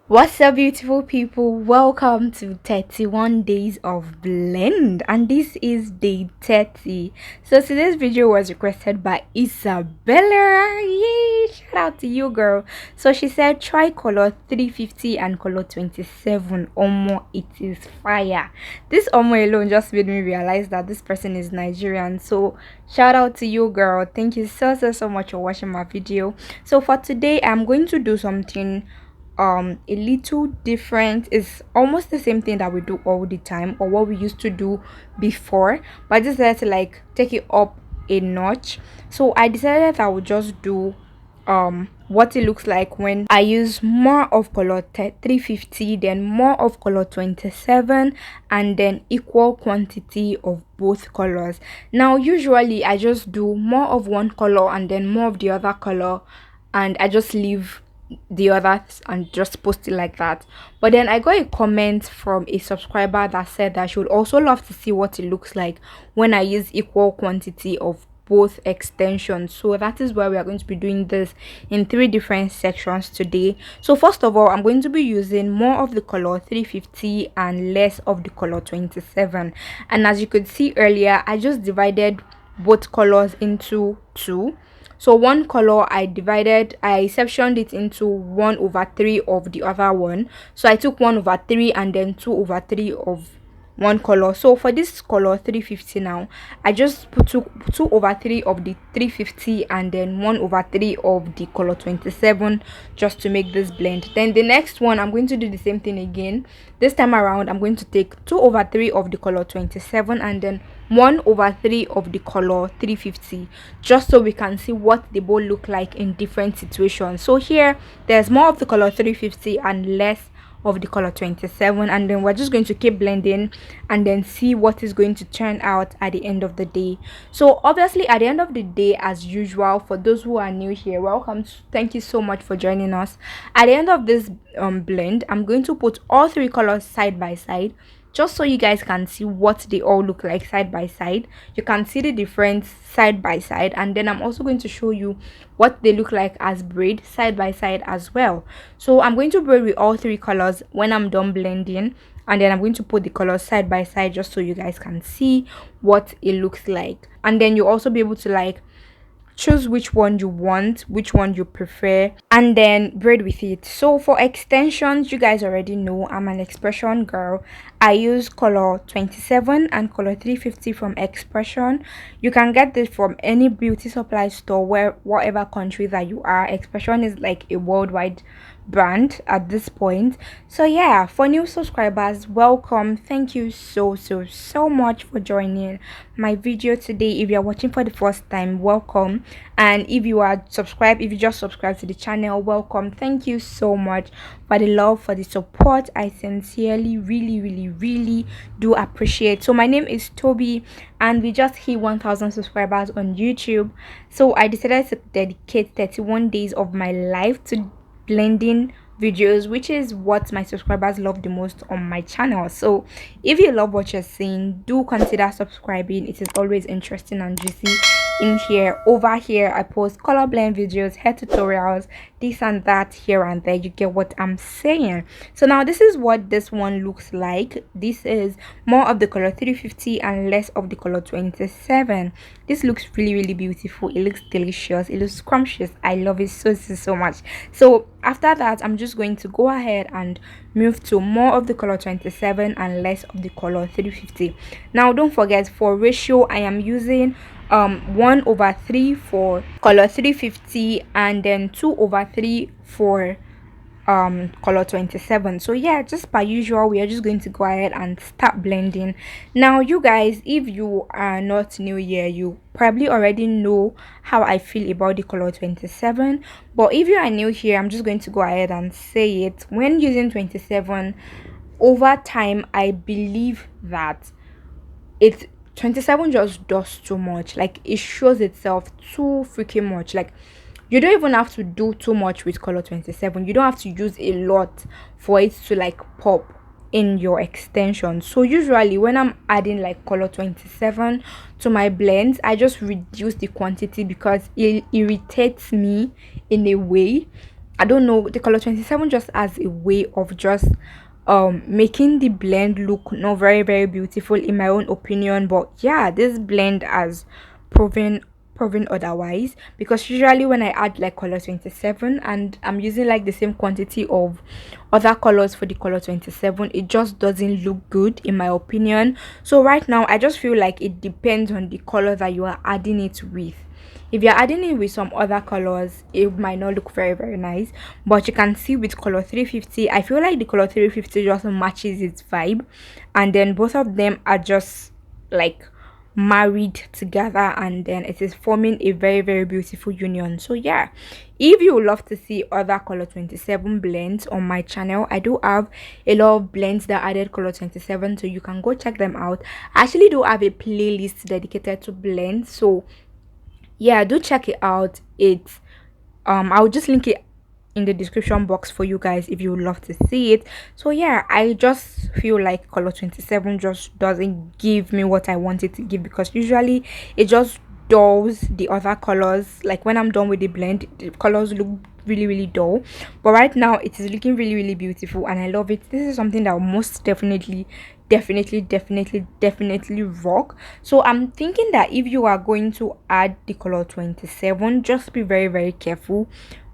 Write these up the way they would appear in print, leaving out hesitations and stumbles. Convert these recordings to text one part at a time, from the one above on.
What's up, beautiful people? Welcome to 31 days of blend, and this is day 30. So today's video was requested by Isabella. Yay! Shout out to you, girl. So she said try color 350 and color 27. Omo, it is fire. This Omo alone just made me realize that this person is Nigerian. So shout out to you, girl. Thank you so much for watching my video. So for today, I'm going to do something a little different. It's almost the same thing that we do all the time, or what we used to do before, but I decided to like take it up a notch. So I decided that I would just do what it looks like when I use more of color 350, then more of color 27, and then equal quantity of both colors. Now usually I just do more of one color and then more of the other color, and I just leave the others and just post it like that. But then I got a comment from a subscriber that said that she would also love to see what it looks like when I use equal quantity of both extensions. So that is why we are going to be doing this in three different sections today. So first of all, I'm going to be using more of the color 350 and less of the color 27. And as you could see earlier, I just divided both colors into two. So one color I sectioned it into 1/3 of the other one. So I took 1/3 and then 2/3 of one color. So for this color 350 now, I just took 2/3 of the 350 and then 1/3 of the color 27, just to make this blend. Then the next one, I'm going to do the same thing again. This time around, I'm going to take 2/3 of the color 27 and then 1/3 of the color 350, just so we can see what they both look like in different situations. So here there's more of the color 350 and less of the color 27, and then we're just going to keep blending and then see what is going to turn out at the end of the day. So obviously at the end of the day, as usual, for those who are new here, welcome. Thank you so much for joining us. At the end of this blend, I'm going to put all three colors side by side, just so you guys can see what they all look like side by side. You can see the difference side by side, and then I'm also going to show you what they look like as braid side by side as well. So I'm going to braid with all three colors when I'm done blending, and then I'm going to put the colors side by side just so you guys can see what it looks like. And then you'll also be able to like choose which one you want, which one you prefer, and then braid with it. So for extensions, you guys already know I'm an Expression girl. I use color 27 and color 350 from Expression. You can get this from any beauty supply store, whatever country that you are. Expression is like a worldwide brand at this point. So yeah, for new subscribers, welcome. Thank you so much for joining my video today. If you're watching for the first time, welcome. And if you are subscribed, if you just subscribed to the channel, welcome. Thank you so much for the love, for the support. I sincerely really do appreciate. So my name is Toby, and we just hit 1000 subscribers on YouTube. So I decided to dedicate 31 days of my life to blending videos, which is what my subscribers love the most on my channel. So if you love what you're seeing, do consider subscribing. It is always interesting and juicy in here. Over here I post color blend videos, hair tutorials, this and that, here and there. You get what I'm saying? So now this is what this one looks like. This is more of the color 350 and less of the color 27. This looks really beautiful. It looks delicious, it looks scrumptious. I love it so much. So after that, I'm just going to go ahead and move to more of the color 27 and less of the color 350. Now don't forget, for ratio I am using 1/3 for color 350 and then 2/3 for color 27. So yeah, just per usual, we are just going to go ahead and start blending. Now you guys, if you are not new here, you probably already know how I feel about the color 27, but if you are new here, I'm just going to go ahead and say it. When using 27, over time I believe that 27 just does too much. Like, it shows itself too freaking much. Like, you don't even have to do too much with color 27. You don't have to use a lot for it to like pop in your extension. So usually when I'm adding like color 27 to my blends, I just reduce the quantity because it irritates me in a way. I don't know, the color 27 just has a way of just making the blend look not very very beautiful in my own opinion. But yeah, this blend has proven otherwise, because usually when I add like color 27 and I'm using like the same quantity of other colors for the color 27, it just doesn't look good in my opinion. So right now I just feel like it depends on the color that you are adding it with. If you're adding it with some other colors, it might not look very very nice. But you can see with color 350, I feel like the color 350 just matches its vibe, and then both of them are just like married together, and then it is forming a very very beautiful union. So yeah, if you would love to see other color 27 blends on my channel, I do have a lot of blends that added color 27, so you can go check them out. I actually do have a playlist dedicated to blends, so yeah, do check it out. It's I'll just link it in the description box for you guys if you would love to see it. So yeah, I just feel like color 27 just doesn't give me what I want it to give, because usually it just dulls the other colors. Like when I'm done with the blend, the colors look really really dull, but right now it is looking really really beautiful and I love it. This is something that will most definitely rock. So I'm thinking that if you are going to add the color 27, just be very very careful.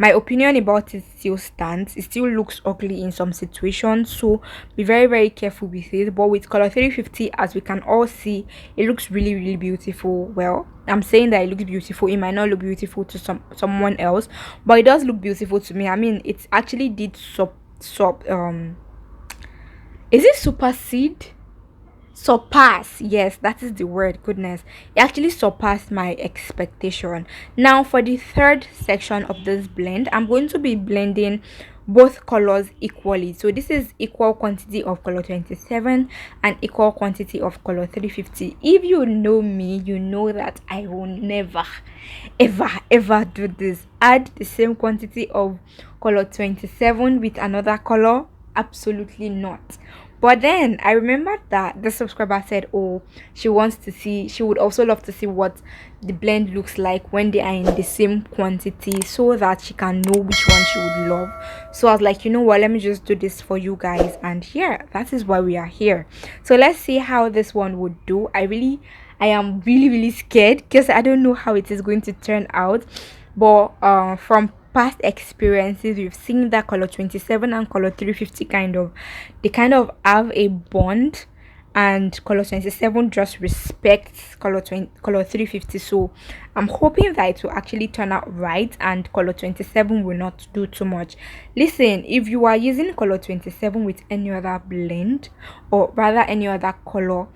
My opinion about it still stands. It still looks ugly in some situations, so be very very careful with it. But with color 350, as we can all see, it looks really really beautiful. Well, I'm saying that it looks beautiful. It might not look beautiful to someone else, but it does look beautiful to me. I mean, it actually did sub is it supersede? Surpass, yes, that is the word. Goodness, it actually surpassed my expectation. Now for the third section of this blend, I'm going to be blending both colors equally. So this is equal quantity of color 27 and equal quantity of color 350. If you know me, you know that I will never ever do this. Add the same quantity of color 27 with another color, absolutely not. But then I remembered that the subscriber said, oh, she would also love to see what the blend looks like when they are in the same quantity, so that she can know which one she would love. So I was like, you know what, let me just do this for you guys. And here, that is why we are here. So let's see how this one would do. I am really really scared because I don't know how it is going to turn out. But from past experiences, we've seen that color 27 and color 350 they kind of have a bond, and color 27 just respects color 350. So I'm hoping that it will actually turn out right and color 27 will not do too much. Listen, if you are using color 27 with any other blend, or rather any other color,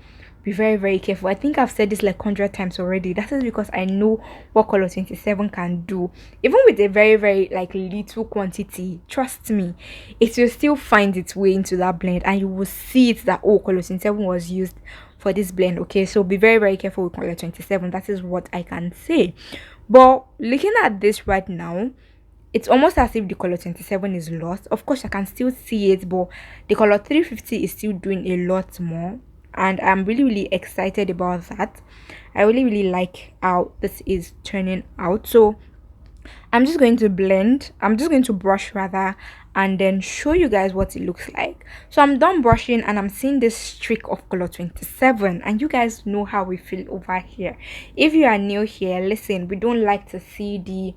be very very careful. I think I've said this like 100 times already. That is because I know what color 27 can do. Even with a very very like little quantity, trust me, it will still find its way into that blend, and you will see it that, oh, color 27 was used for this blend. Okay, so be very very careful with color 27. That is what I can say. But looking at this right now, it's almost as if the color 27 is lost. Of course I can still see it, but the color 350 is still doing a lot more, and I'm really really excited about that. I really really like how this is turning out. So I'm just going to brush rather, and then show you guys what it looks like. So I'm done brushing and I'm seeing this streak of color 27, and you guys know how we feel over here. If you are new here, listen, we don't like to see the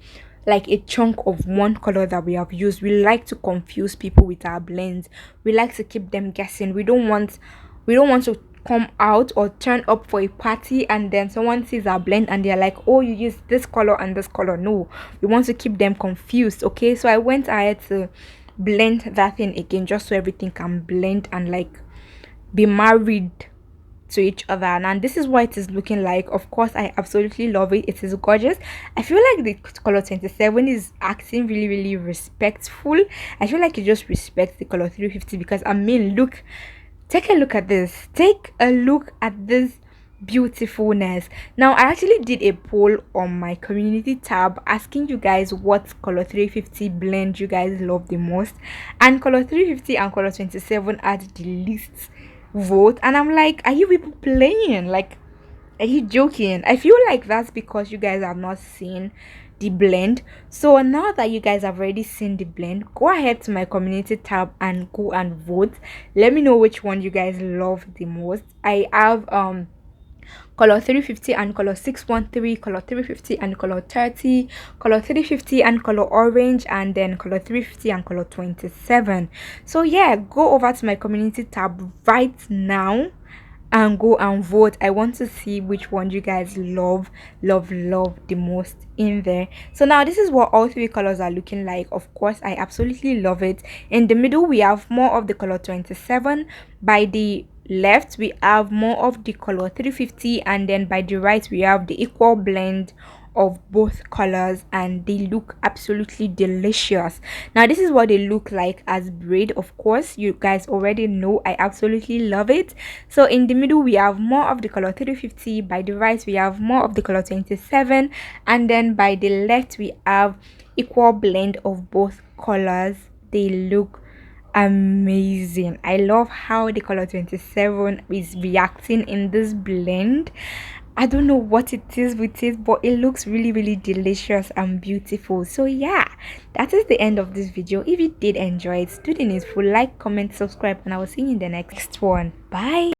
like a chunk of one color that we have used. We like to confuse people with our blends. We like to keep them guessing. We don't want to come out or turn up for a party and then someone sees our blend and they're like, oh, you use this color and this color. No, we want to keep them confused. Okay, so I went ahead to blend that thing again, just so everything can blend and like be married to each other. And this is what it is looking like. Of course I absolutely love it. It is gorgeous. I feel like the color 27 is acting really really respectful. I feel like it just respects the color 350, because I mean, look, take a look at this. Take a look at this beautifulness. Now I actually did a poll on my community tab asking you guys what color 350 blend you guys love the most, and color 350 and color 27 had the least vote. And I'm like, are you people playing? Like, are you joking? I feel like that's because you guys have not seen the blend. So now that you guys have already seen the blend, go ahead to my community tab and go and vote. Let me know which one you guys love the most. I have color 350 and color 613, color 350 and color 30, color 350 and color orange, and then color 350 and color 27. So yeah, go over to my community tab right now and go and vote. I want to see which one you guys love the most in there. So now this is what all three colors are looking like. Of course, I absolutely love it. In the middle we have more of the color 27, by the left we have more of the color 350, and then by the right we have the equal blend of both colors, and they look absolutely delicious. Now this is what they look like as braid. Of course, you guys already know I absolutely love it. So in the middle we have more of the color 350, by the right we have more of the color 27, and then by the left we have equal blend of both colors. They look amazing. I love how the color 27 is reacting in this blend. I don't know what it is with it, but it looks really delicious and beautiful. So yeah, that is the end of this video. If you did enjoy it, do the needful, like, comment, subscribe, and I will see you in the next one. Bye.